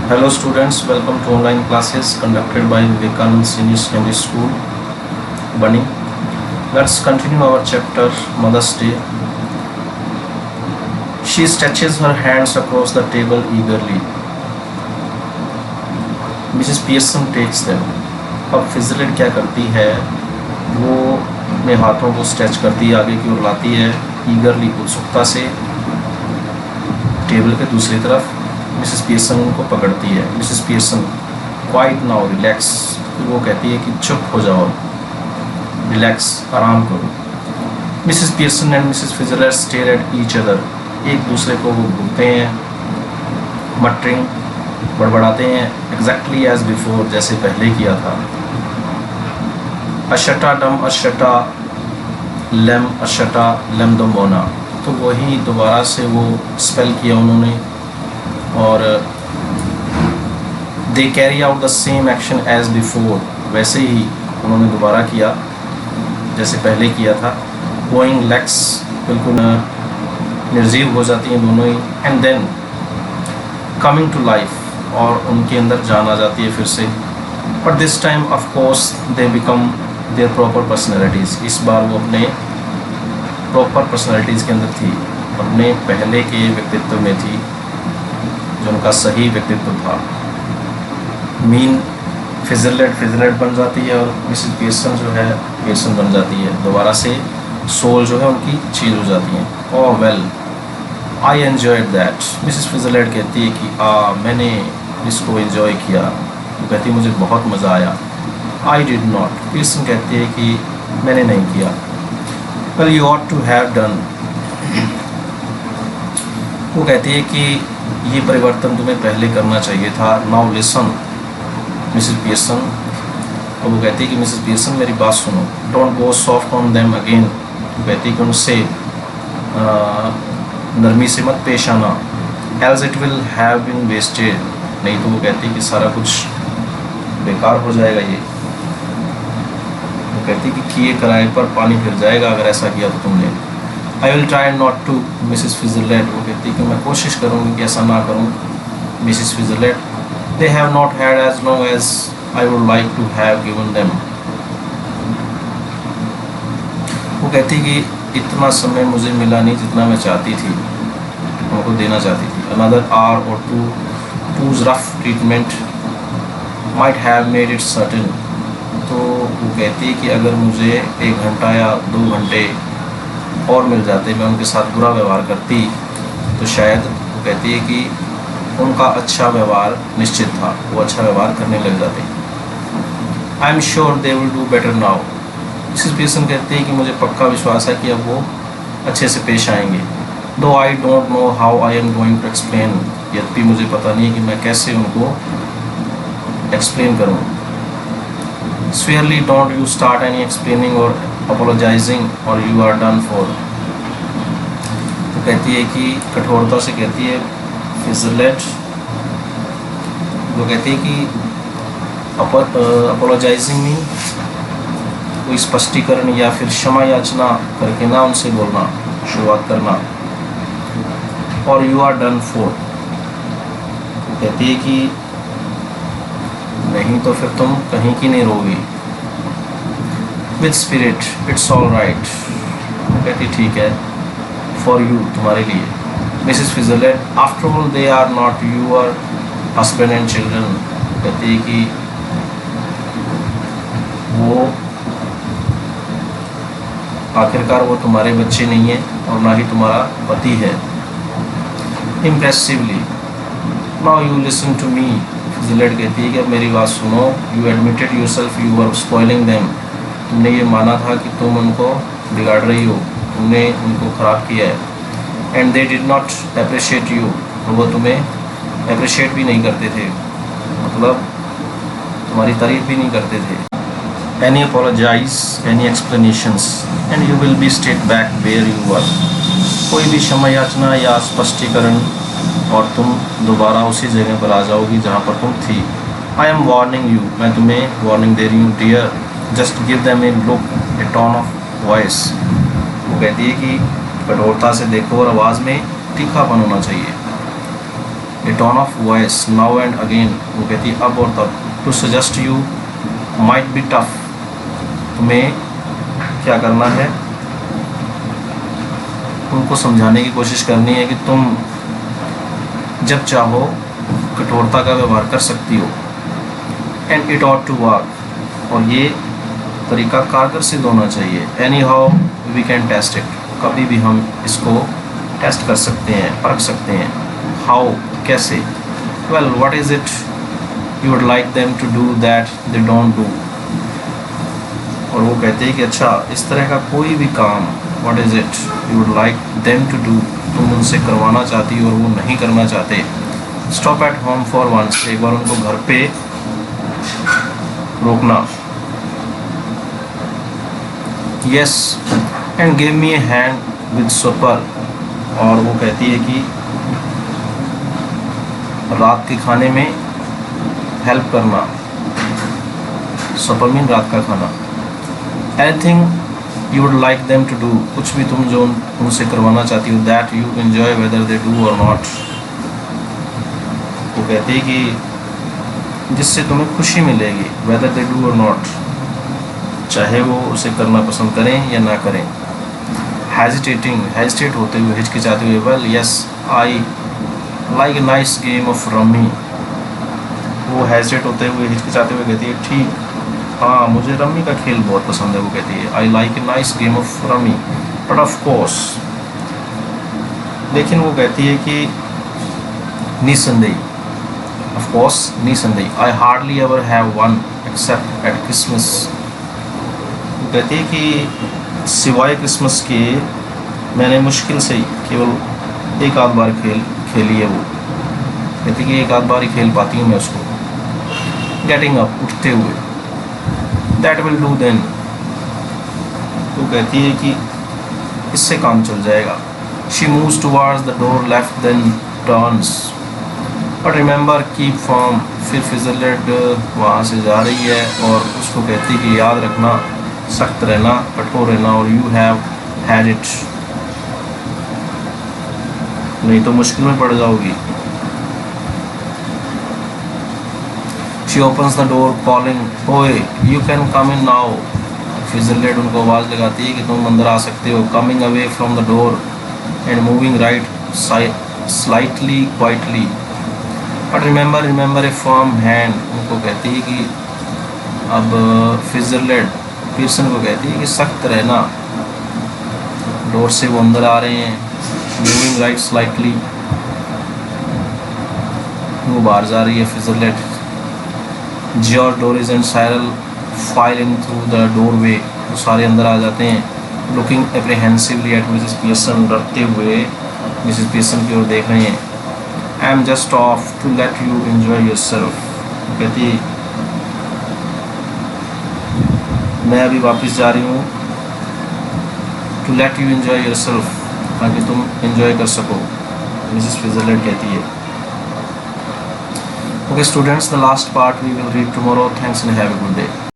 Hello students, welcome to online classes conducted by Vivekanand Senior Secondary School, Bunny. Let's continue our chapter Mother's Day. She stretches her hands across the table eagerly. Mrs. Pearson takes them. अब फिजलेट क्या करती है, वो अपने हाथों को stretch करती है, आगे की ओर लाती है, ईगरली उत्सुकता से टेबल के दूसरी तरफ मिसेस पियर्सन उनको पकड़ती है. Mrs Pearson quite now relax, वो कहती है कि चुप हो जाओ, रिलैक्स, आराम करो. Mrs Pearson and Mrs Fitzgerald stare at each other, एक दूसरे को वो घूरते हैं, मटरिंग, बड़बड़ाते हैं. एग्जैक्टली एज बिफोर, जैसे पहले किया था. अशटा डम अशटा लेम दम बोना, तो वही दोबारा से वो स्पेल किया उन्होंने. और they carry out the same action as before, वैसे ही उन्होंने दोबारा किया जैसे पहले किया था. गोइंग लेग्स, बिल्कुल निर्जीव हो जाती हैं दोनों ही. And then coming to life, और उनके अंदर जान आ जाती है फिर से. But this time of course they become their proper personalities. इस बार वो अपने प्रॉपर पर्सनैलिटीज़ के अंदर थी, अपने पहले के व्यक्तित्व में थी, जो उनका सही व्यक्तित्व था. मीन फिजलेट बन जाती है और मिसेस पियर्सन जो है पियर्सन बन जाती है. दोबारा से सोल जो है उनकी चेंज हो जाती हैं. Oh well, I enjoyed that. Mrs Fitzgerald कहती है कि मैंने इसको एंजॉय किया. वो कहती है मुझे बहुत मज़ा आया. I did not. पियर्सन कहती है कि मैंने नहीं किया. Well you ought to have done. वो कहती है कि ये परिवर्तन तुम्हें पहले करना चाहिए था. Now listen Mrs Pearson. और वो कहती है कि मिसेस पियर्सन मेरी बात सुनो. Don't go soft on them again. वो कहती है कि उनसे नरमी से मत पेश आना. Else it will have been wasted, नहीं तो वो कहती है कि सारा कुछ बेकार हो जाएगा. ये वो कहती है कि किए कराए पर पानी फिर जाएगा अगर ऐसा किया तो तुमने. I will try not to. Mrs Fitzgerald वो कहती है कि मैं कोशिश करूँगी कि ऐसा ना करूँ. Mrs Fitzgerald they have not had as long as I would like to have given them. वो कहती है कि इतना समय मुझे मिला नहीं जितना मैं चाहती थी, उनको देना चाहती थी. अनदर आवर और twos rough treatment might have made it certain. तो वो कहती है कि अगर मुझे 1 घंटा या 2 घंटे और मिल जाते, मैं उनके साथ बुरा व्यवहार करती, तो शायद वो कहती है कि उनका अच्छा व्यवहार निश्चित था, वो अच्छा व्यवहार करने लग जाते. I am sure they will do better now. Mrs Pearson कहती है कि मुझे पक्का विश्वास है कि अब वो अच्छे से पेश आएंगे. Though I don't know how I am going to explain. यद्यपि मुझे पता नहीं है कि मैं कैसे उनको एक्सप्लेन करूँ. Severely don't you start any explaining और apologizing or you are done for. तो कहती है कि कठोरता से कहती है फिजलेट. वो कहती है कि apologizing में कोई स्पष्टीकरण या फिर क्षमा याचना करके ना उनसे बोलना, शुरुआत करना. और you are done for. वो कहती है कि नहीं तो फिर तुम कहीं की नहीं रहोगी. With spirit it's all right. कहती ठीक है, फॉर यू, तुम्हारे लिए. Mrs Fitzgerald after all they are not your husband and children. कहती है कि वो आखिरकार वो तुम्हारे बच्चे नहीं हैं और ना ही तुम्हारा पति है. Impressively. Now you listen to me. Fitzgerald कहती है कि अब मेरी बात सुनो. You admitted yourself you were spoiling them. तुमने ये माना था कि तुम उनको बिगाड़ रही हो, तुमने उनको ख़राब किया है. And they did not appreciate you. और वो तुम्हें अप्रिशिएट भी नहीं करते थे, मतलब तुम्हारी तारीफ भी नहीं करते थे. Any apologise, any explanations and you will be straight back where you were. कोई भी क्षमा याचना या स्पष्टीकरण और तुम दोबारा उसी जगह पर आ जाओगी जहाँ पर तुम थी. I am warning you. मैं तुम्हें वार्निंग दे रही हूँ. Dear just give them a look, a tone of voice. वो कहती है कि कठोरता से देखो और आवाज़ में तीखापन होना चाहिए. A tone of voice now and again, वो कहती है अब और तब। To suggest you might be tough, तुम्हें क्या करना है, उनको समझाने की कोशिश करनी है कि तुम जब चाहो कठोरता का व्यवहार कर सकती हो। And it ought to work, और ये तरीका कारगर सिद्ध होना चाहिए। Anyhow we can test it, कभी भी हम इसको टेस्ट कर सकते हैं, परख सकते हैं। हाउ, कैसे? Well what is it you would like them to do that they don't do, और वो कहते हैं कि अच्छा इस तरह का कोई भी काम, what is it you would like them to do, तुम उनसे करवाना चाहती हो और वो नहीं करना चाहते। Stop at home for once, एक बार उनको घर पे रोकना। Yes and give me a hand with supper, और वो कहती है कि रात के खाने में हेल्प करना। सुपर मीन रात का खाना। Anything you would like them to do, कुछ भी तुम जो उनसे करवाना चाहती हो। That you enjoy whether they do or not, वो कहती है कि जिससे तुम्हें खुशी मिलेगी, whether they do or not, चाहे वो उसे करना पसंद करें या ना करें। हेजिटेटिंग, हेजिटेट होते हुए, हिचकिचाते हुए। Well yes I like a nice game of rummy, वो हेजिटेट होते हुए, हिचकिचाते हुए कहती है ठीक हाँ मुझे रमी का खेल बहुत पसंद है। वो कहती है I like a nice game of rummy but of course, लेकिन वो कहती है कि निसंदेही, ऑफ कोर्स निसंदेही। I hardly ever have one except at Christmas, वो कहती है कि सिवाय क्रिसमस के मैंने मुश्किल से ही केवल एक आध बार खेली है। वो कहती है कि एक आध बार ही खेल पाती हूँ मैं उसको। गेटिंग अप, उठते हुए। दैट विल डू देन, तो कहती है कि इससे काम चल जाएगा। She moves towards the door left then turns but remember keep firm, फिर फिजलेट वहाँ से जा रही है और उसको कहती है कि याद रखना, सख्त रहना, कठोर रहना, और यू हैव हैड इट, नहीं तो मुश्किल में पड़ जाओगी। She opens the door calling, "Oye, you can come in now." फिजलेट उनको आवाज़ लगाती है कि तुम अंदर आ सकते हो। Coming away from the door and moving right slightly quietly, but remember a firm hand, उनको कहती है कि अब फिजलेट पीर्सन को कहती है कि सख्त रहना। डोर से वो अंदर आ रहे हैं। Moving right slightly, वो बाहर जा रही है फिजलेट। George, Doris and Cyril file in through the doorway, वो सारे अंदर आ जाते हैं। Looking apprehensively at Mrs. Pearson, डरते हुए मिसेस पीयर्सन की ओर देख रहे हैं। I am just off to let you enjoy yourself, कहती मैं अभी वापस जा रही हूँ। To let you enjoy yourself, ताकि तुम enjoy कर सको, मिसेस फिजलेट कहती है। Okay students, the last part we will read tomorrow. Thanks and have a good day.